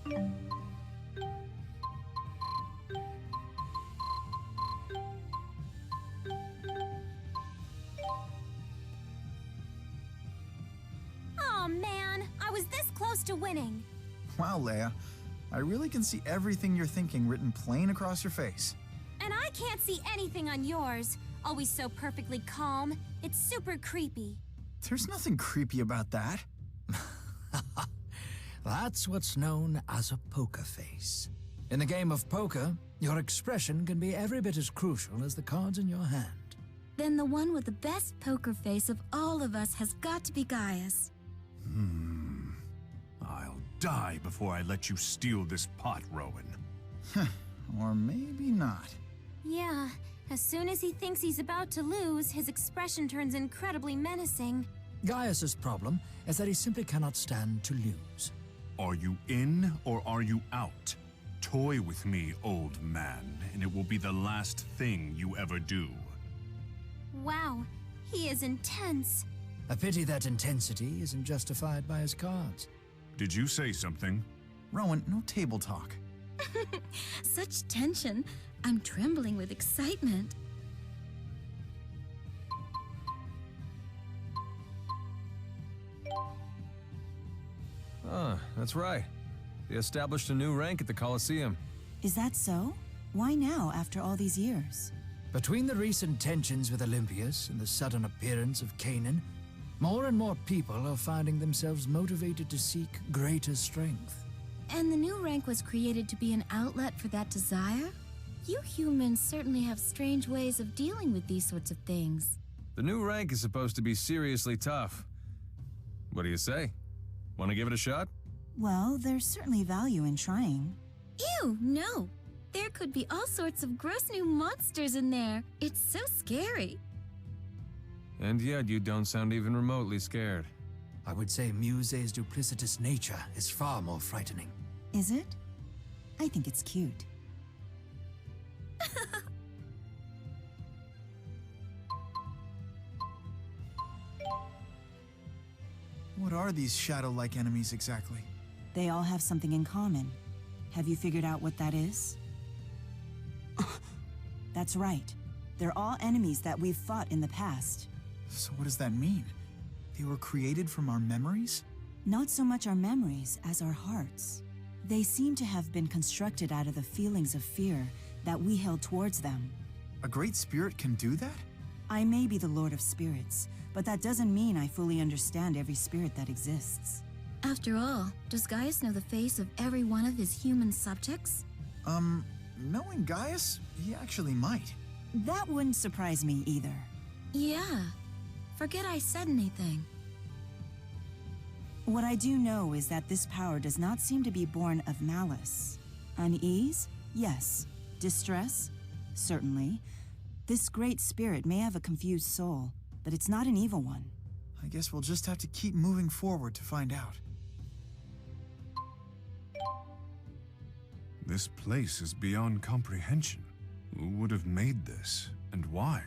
Aw, man, I was this close to winning. Wow, Leia. I really can see everything you're thinking written plain across your face. And I can't see anything on yours. Always so perfectly calm. It's super creepy. There's nothing creepy about that. That's what's known as a poker face. In the game of poker, your expression can be every bit as crucial as the cards in your hand. Then the one with the best poker face of all of us has got to be Gaius. I'll die before I let you steal this pot, Rowan. Or maybe not. Yeah, as soon as he thinks he's about to lose, his expression turns incredibly menacing. Gaius's problem is that he simply cannot stand to lose. Are you in or are you out? Toy with me, old man, and it will be the last thing you ever do. Wow, he is intense. A pity that intensity isn't justified by his cards. Did you say something? Rowan, no table talk. Such tension. I'm trembling with excitement. Ah, that's right. They established a new rank at the Colosseum. Is that so? Why now, after all these years? Between the recent tensions with Olympias and the sudden appearance of Canaan, more and more people are finding themselves motivated to seek greater strength. And the new rank was created to be an outlet for that desire? You humans certainly have strange ways of dealing with these sorts of things. The new rank is supposed to be seriously tough. What do you say? Want to give it a shot? Well, there's certainly value in trying. Ew, no! There could be all sorts of gross new monsters in there. It's so scary. And yet you don't sound even remotely scared. I would say Muse's duplicitous nature is far more frightening. Is it? I think it's cute. What are these shadow-like enemies exactly? They all have something in common. Have you figured out what that is? That's right. They're all enemies that we've fought in the past. So what does that mean? They were created from our memories? Not so much our memories as our hearts. They seem to have been constructed out of the feelings of fear that we held towards them. A great spirit can do that? I may be the Lord of Spirits, but that doesn't mean I fully understand every spirit that exists. After all, does Gaius know the face of every one of his human subjects? Knowing Gaius, he actually might. That wouldn't surprise me either. Yeah. Forget I said anything. What I do know is that this power does not seem to be born of malice. Unease? Yes. Distress? Certainly. This great spirit may have a confused soul, but it's not an evil one. I guess we'll just have to keep moving forward to find out. This place is beyond comprehension. Who would have made this, and why?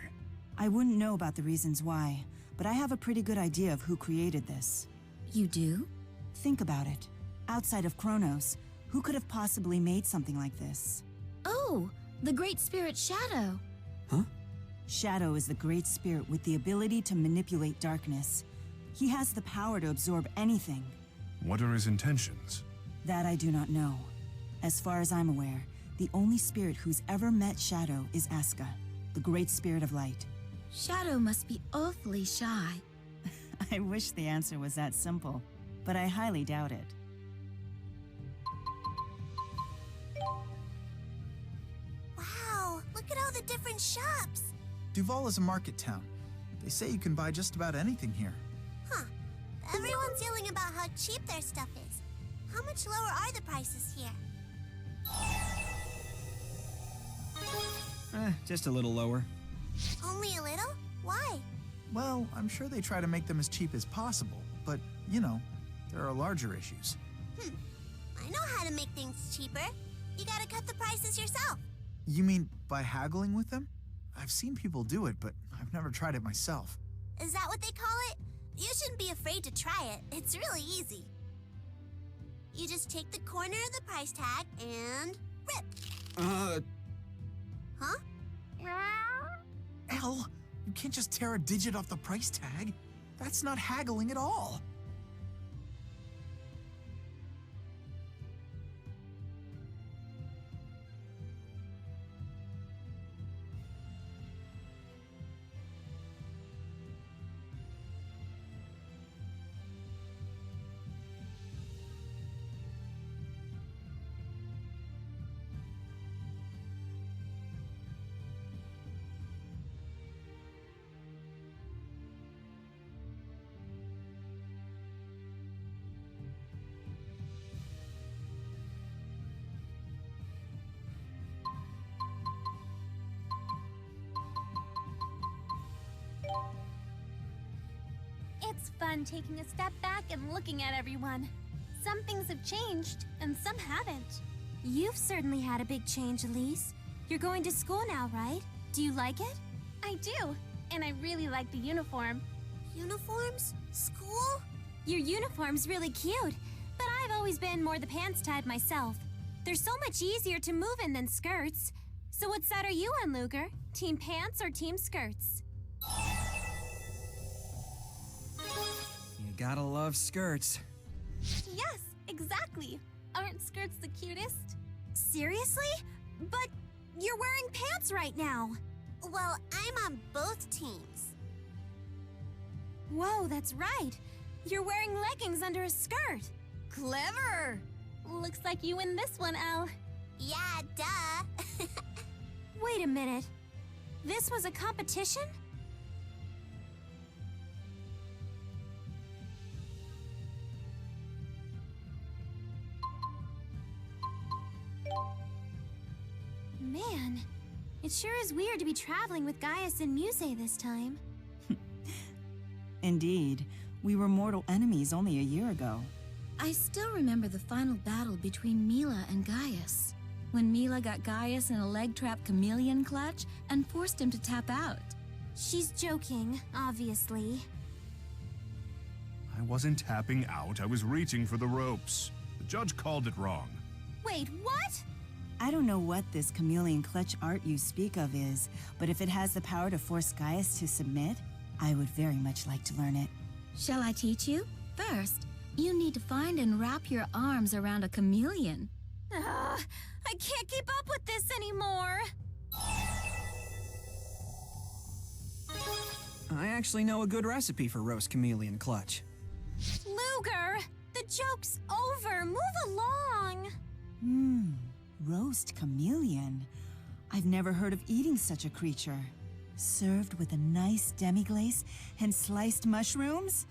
I wouldn't know about the reasons why, but I have a pretty good idea of who created this. You do? Think about it. Outside of Kronos, who could have possibly made something like this? Oh, the Great Spirit Shadow. Huh? Shadow is the great spirit with the ability to manipulate darkness. He has the power to absorb anything. What are his intentions? That I do not know. As far as I'm aware, the only spirit who's ever met Shadow is Aska, the great spirit of light. Shadow must be awfully shy. I wish the answer was that simple, but I highly doubt it. Wow, look at all the different shops. Duval is a market town. They say you can buy just about anything here. Huh. Everyone's yelling about how cheap their stuff is. How much lower are the prices here? Just a little lower. Only a little? Why? Well, I'm sure they try to make them as cheap as possible, but, you know, there are larger issues. I know how to make things cheaper. You gotta cut the prices yourself. You mean by haggling with them? I've seen people do it, but I've never tried it myself. Is that what they call it? You shouldn't be afraid to try it. It's really easy. You just take the corner of the price tag and rip. Huh? Elle, you can't just tear a digit off the price tag. That's not haggling at all. It's fun taking a step back and looking at everyone. Some things have changed, and some haven't. You've certainly had a big change, Elise. You're going to school now, right? Do you like it? I do, and I really like the uniform. Uniforms? School? Your uniform's really cute, but I've always been more the pants type myself. They're so much easier to move in than skirts. So what side are you on, Luger? Team pants or team skirts? You gotta love skirts. Yes, exactly. Aren't skirts the cutest? Seriously? But you're wearing pants right now. Well, I'm on both teams. Whoa, that's right. You're wearing leggings under a skirt. Clever! Looks like you win this one, Elle. Yeah, duh. Wait a minute. This was a competition? Man, it sure is weird to be traveling with Gaius and Muse this time. Indeed, we were mortal enemies only a year ago. I still remember the final battle between Mila and Gaius, when Mila got Gaius in a leg-trap chameleon clutch and forced him to tap out. She's joking, obviously. I wasn't tapping out, I was reaching for the ropes. The judge called it wrong. Wait, what? I don't know what this chameleon clutch art you speak of is, but if it has the power to force Gaius to submit, I would very much like to learn it. Shall I teach you? First, you need to find and wrap your arms around a chameleon. I can't keep up with this anymore. I actually know a good recipe for roast chameleon clutch. Luger, the joke's over. Move along. Roast chameleon. I've never heard of eating such a creature. Served with a nice demi-glace and sliced mushrooms?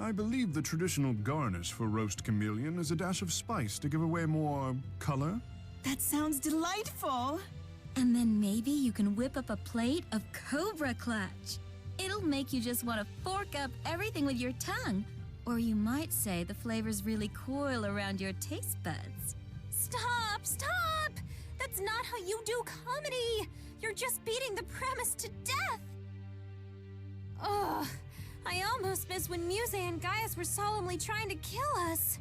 I believe the traditional garnish for roast chameleon is a dash of spice to give away more color. That sounds delightful! And then maybe you can whip up a plate of cobra clutch. It'll make you just want to fork up everything with your tongue. Or you might say the flavors really coil around your taste buds. Stop, stop! That's not how you do comedy! You're just beating the premise to death! Ugh, I almost missed when Muse and Gaius were solemnly trying to kill us.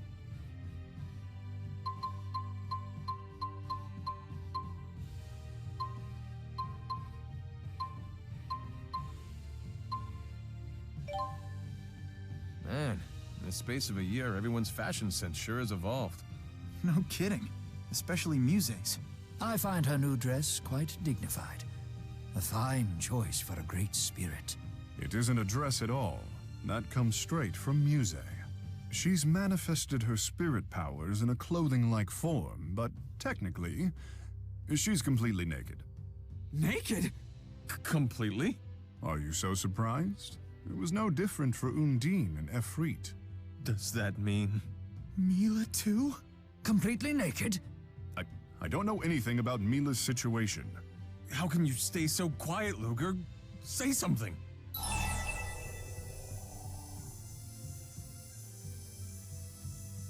Man, in the space of a year, everyone's fashion sense sure has evolved. No kidding. Especially Muse's. I find her new dress quite dignified. A fine choice for a great spirit. It isn't a dress at all. That comes straight from Muse. She's manifested her spirit powers in a clothing-like form, but technically, she's completely naked. Naked? Completely? Are you so surprised? It was no different for Undine and Efreet. Does that mean... Mila too? Completely naked? I don't know anything about Mila's situation. How can you stay so quiet, Luger? Say something!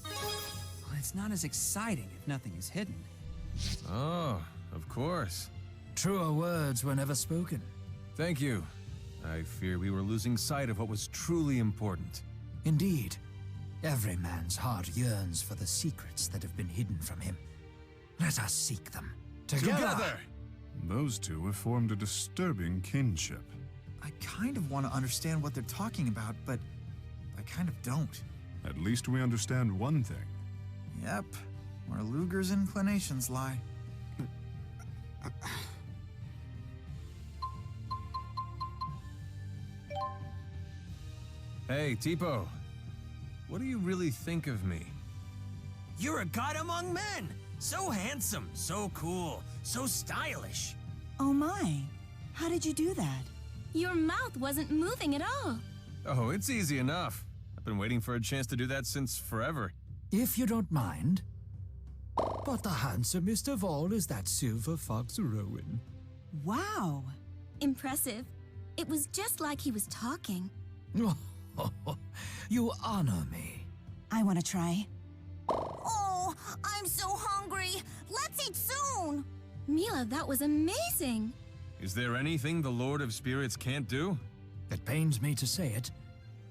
Well, it's not as exciting if nothing is hidden. Oh, of course. Truer words were never spoken. Thank you. I fear we were losing sight of what was truly important. Indeed. Every man's heart yearns for the secrets that have been hidden from him. Let us seek them. Together! Those two have formed a disturbing kinship. I kind of want to understand what they're talking about, but I kind of don't. At least we understand one thing. Yep, where Luger's inclinations lie. Hey, Tipo. What do you really think of me? You're a god among men! So handsome, so cool, so stylish. Oh my, how did you do that? Your mouth wasn't moving at all. Oh, it's easy enough. I've been waiting for a chance to do that since forever. If you don't mind. But the handsomest of all is that silver fox Rowan. Wow. Impressive. It was just like he was talking. You honor me. I want to try. Oh, I'm so hungry. Let's eat soon. Mila, that was amazing. Is there anything the Lord of Spirits can't do? It pains me to say it,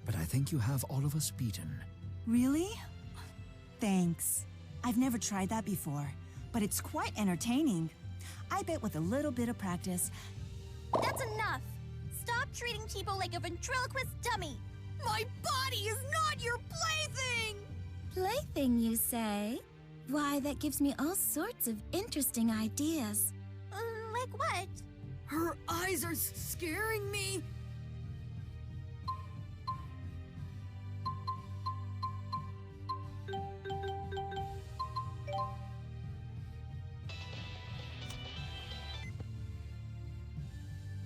but I think you have all of us beaten. Really? Thanks. I've never tried that before, but it's quite entertaining. I bet with a little bit of practice. That's enough. Stop treating Tipo like a ventriloquist dummy. My body is not your plaything. Plaything, you say? Why, that gives me all sorts of interesting ideas. Like what? Her eyes are scaring me.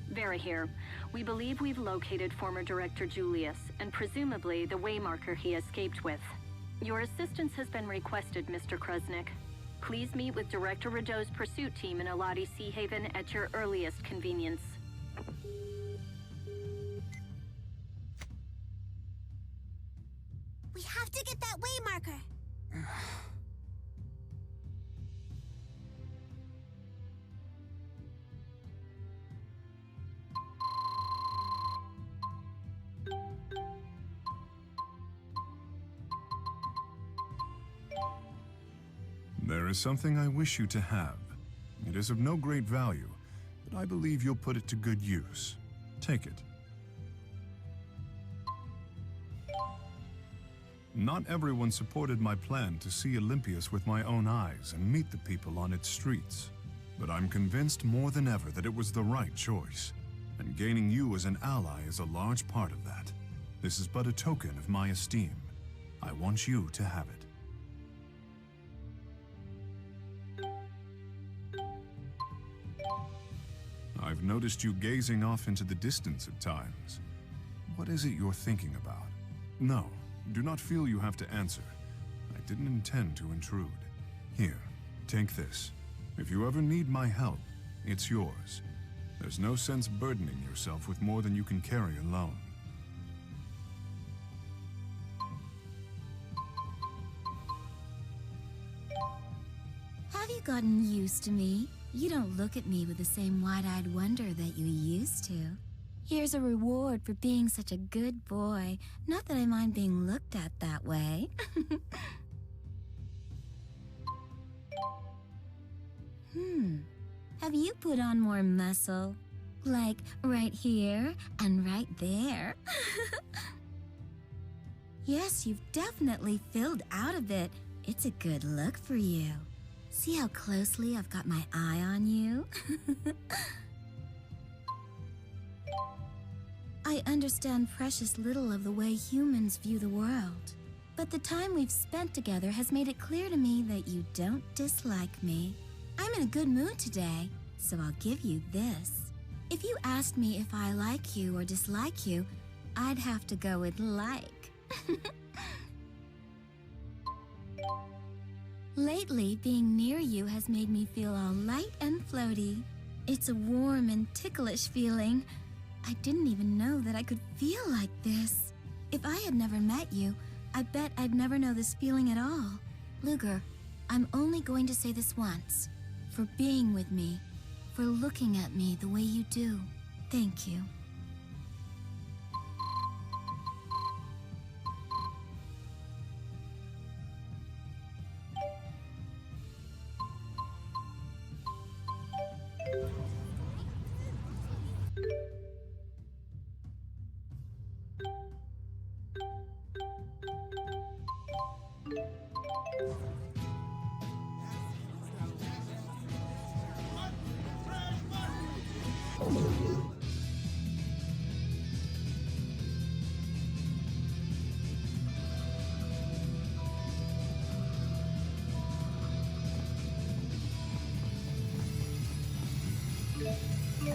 Vera here. We believe we've located former Director Julius, and presumably the waymarker he escaped with. Your assistance has been requested, Mr. Krusnik. Please meet with Director Radeau's pursuit team in Eladi Sea Haven at your earliest convenience. We have to get that waymarker. There is something I wish you to have. It is of no great value, but I believe you'll put it to good use. Take it. Not everyone supported my plan to see Olympias with my own eyes and meet the people on its streets. But I'm convinced more than ever that it was the right choice, and gaining you as an ally is a large part of that. This is but a token of my esteem. I want you to have it. I've noticed you gazing off into the distance at times. What is it you're thinking about? No, do not feel you have to answer. I didn't intend to intrude. Here, take this. If you ever need my help, it's yours. There's no sense burdening yourself with more than you can carry alone. Have you gotten used to me? You don't look at me with the same wide-eyed wonder that you used to. Here's a reward for being such a good boy. Not that I mind being looked at that way. Have you put on more muscle? Like right here and right there? Yes, you've definitely filled out a bit. It's a good look for you. See how closely I've got my eye on you? I understand precious little of the way humans view the world, but the time we've spent together has made it clear to me that you don't dislike me. I'm in a good mood today, so I'll give you this. If you asked me if I like you or dislike you, I'd have to go with like. Lately, being near you has made me feel all light and floaty. It's a warm and ticklish feeling. I didn't even know that I could feel like this. If I had never met you, I bet I'd never know this feeling at all. Luger, I'm only going to say this once. For being with me, for looking at me the way you do. Thank you. Is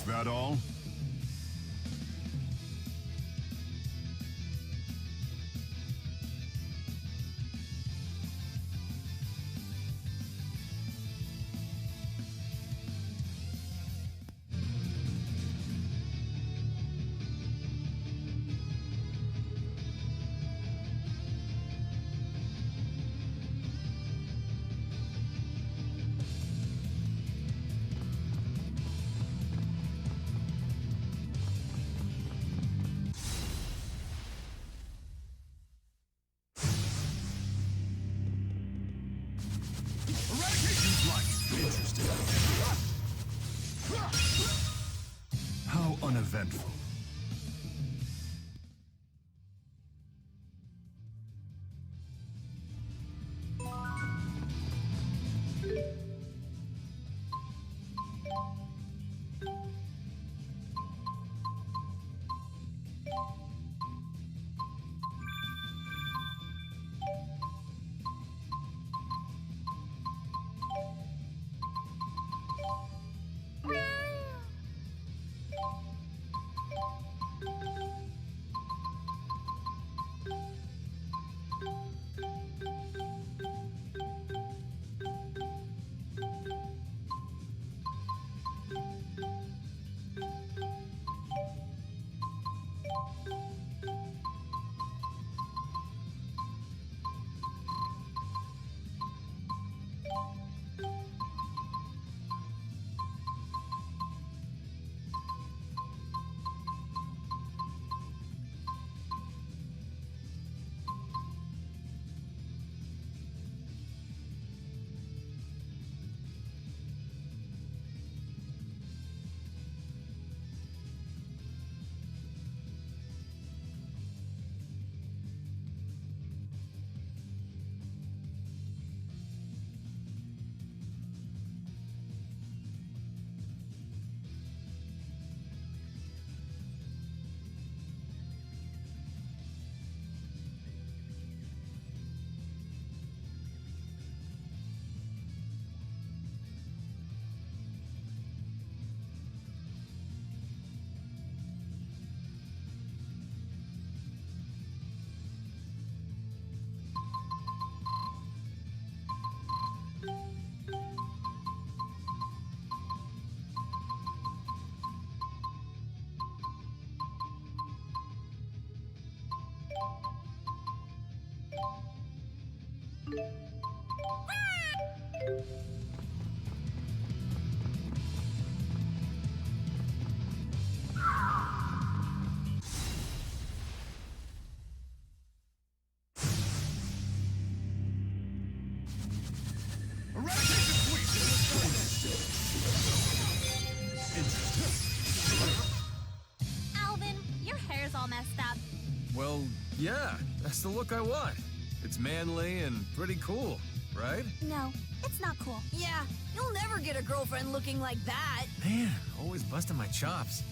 that all? How uneventful. Alvin, your hair's all messed up. Well, yeah, that's the look I want. It's manly and pretty cool, right? No, it's not cool. Yeah, you'll never get a girlfriend looking like that. Man, always busting my chops.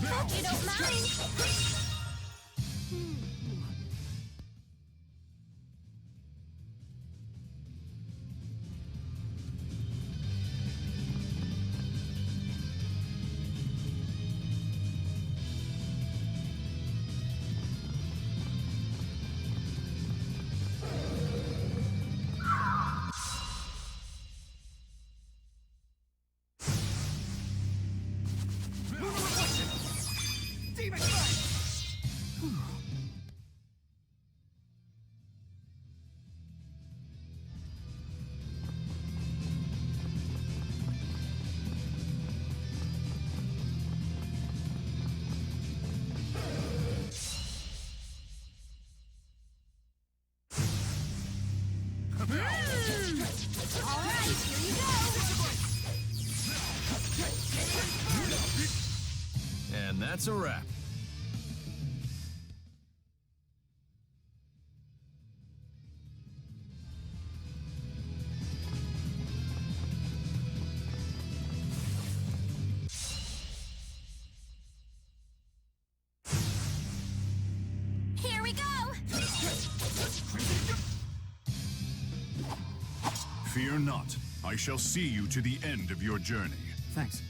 Hope you don't mind. All right, here you go. And that's a wrap. Here we go. Fear not. I shall see you to the end of your journey. Thanks.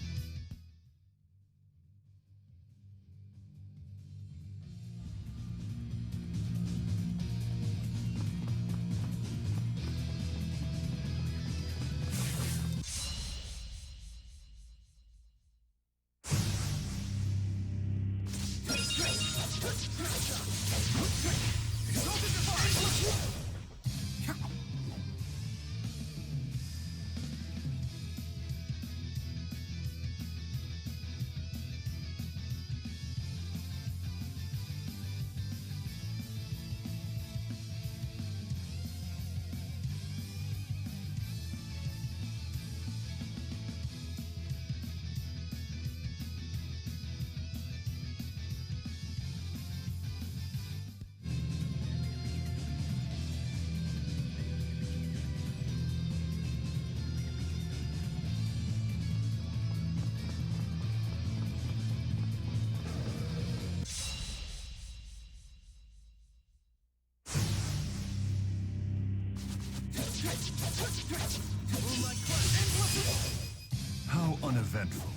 How uneventful.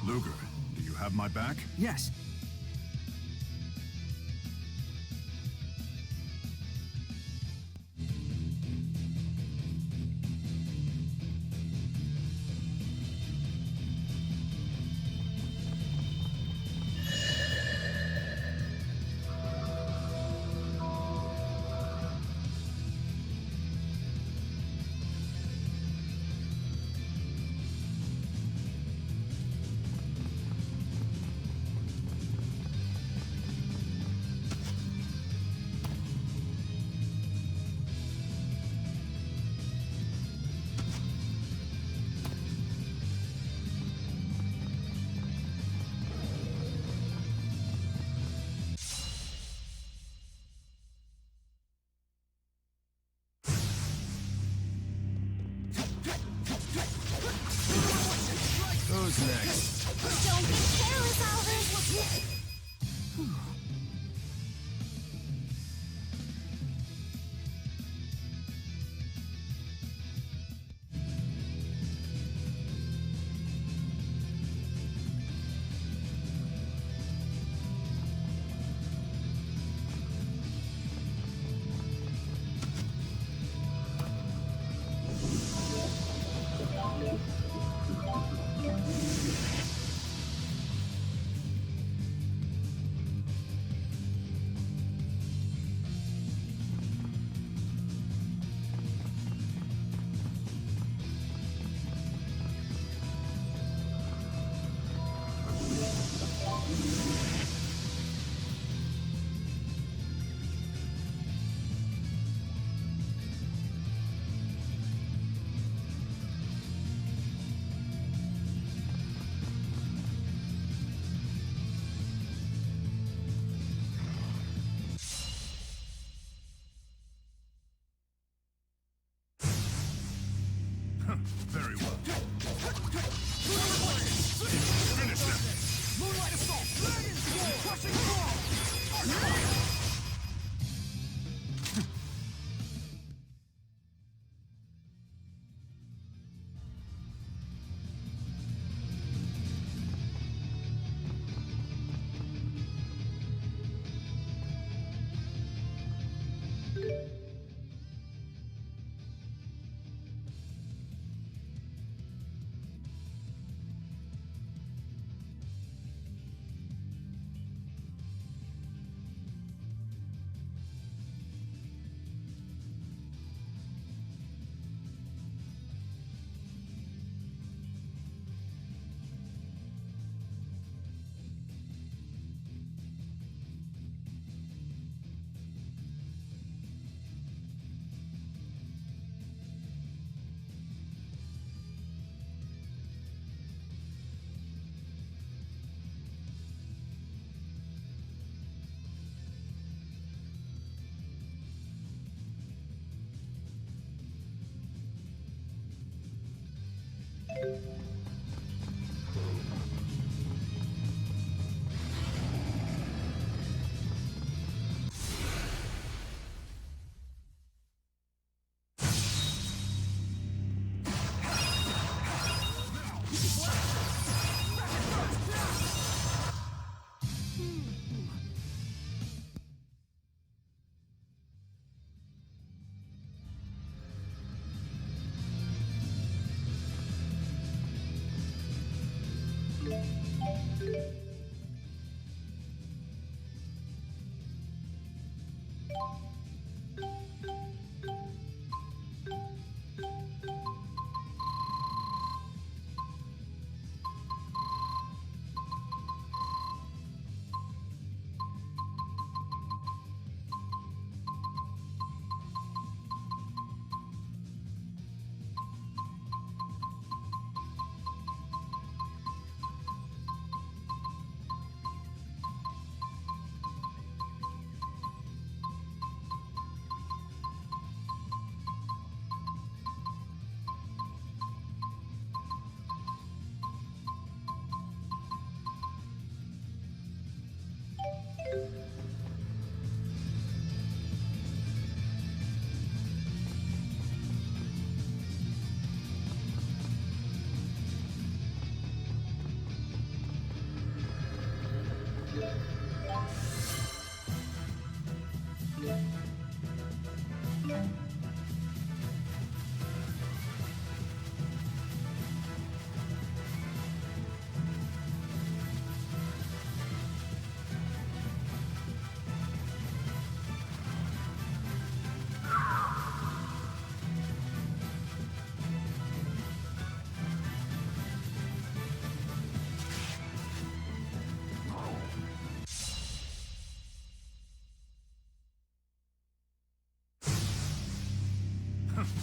Luger, do you have my back? Yes. Who's next? Don't get careless, Albert! Very well. Finish them! Moonlight assault! Dragon's Roar! Crushing Claw!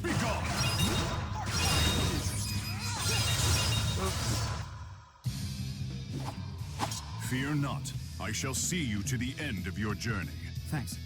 Be gone! Fear not. I shall see you to the end of your journey. Thanks.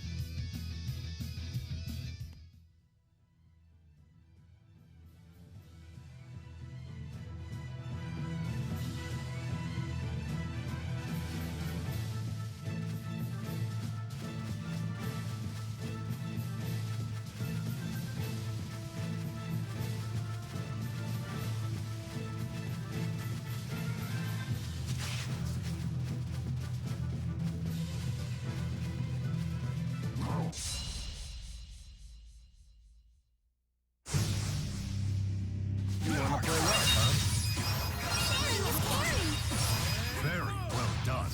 Very well done.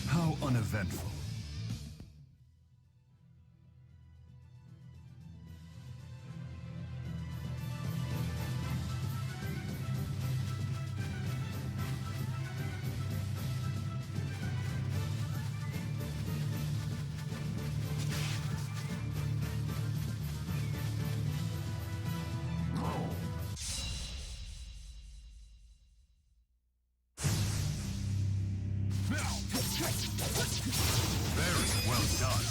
How uneventful. Very well done.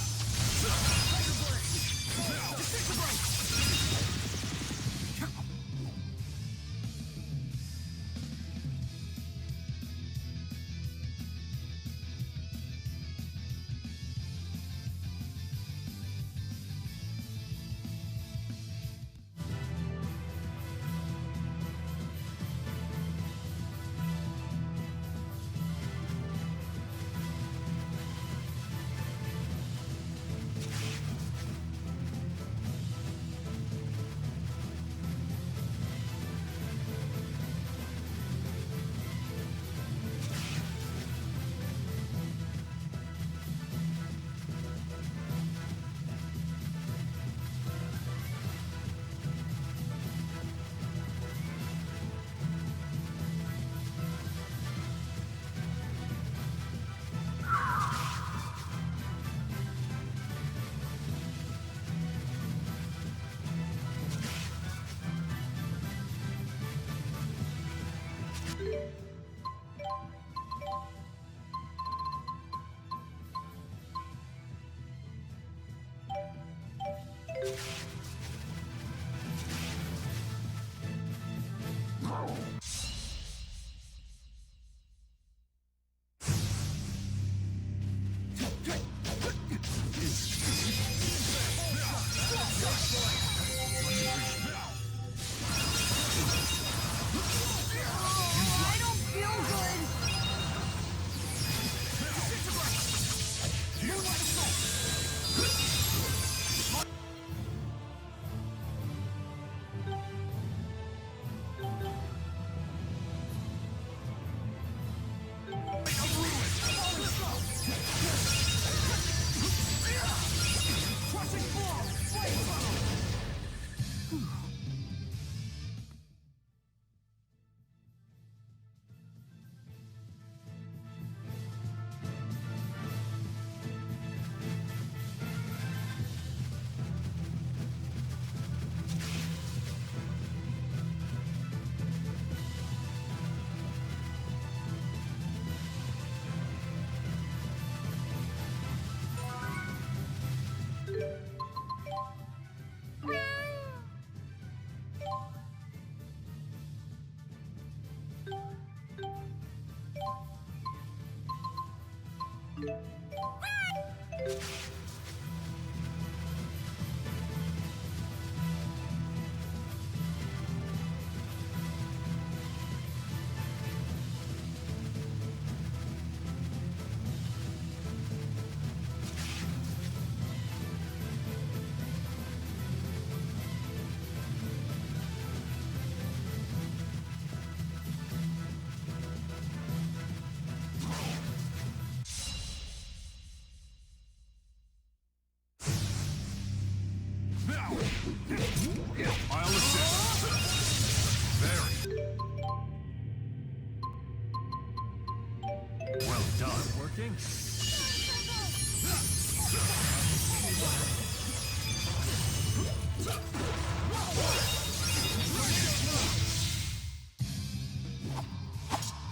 Well done. Working?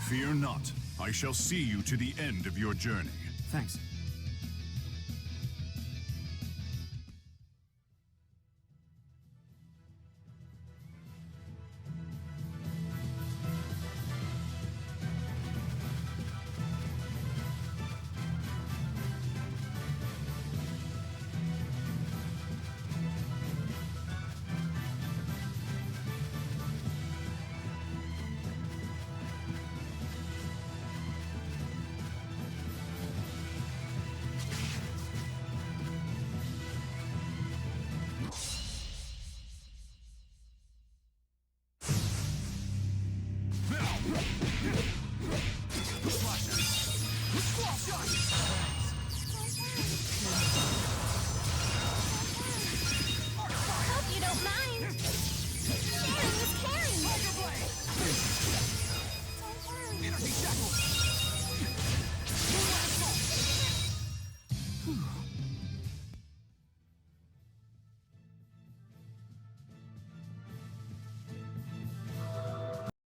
Fear not. I shall see you to the end of your journey. Thanks.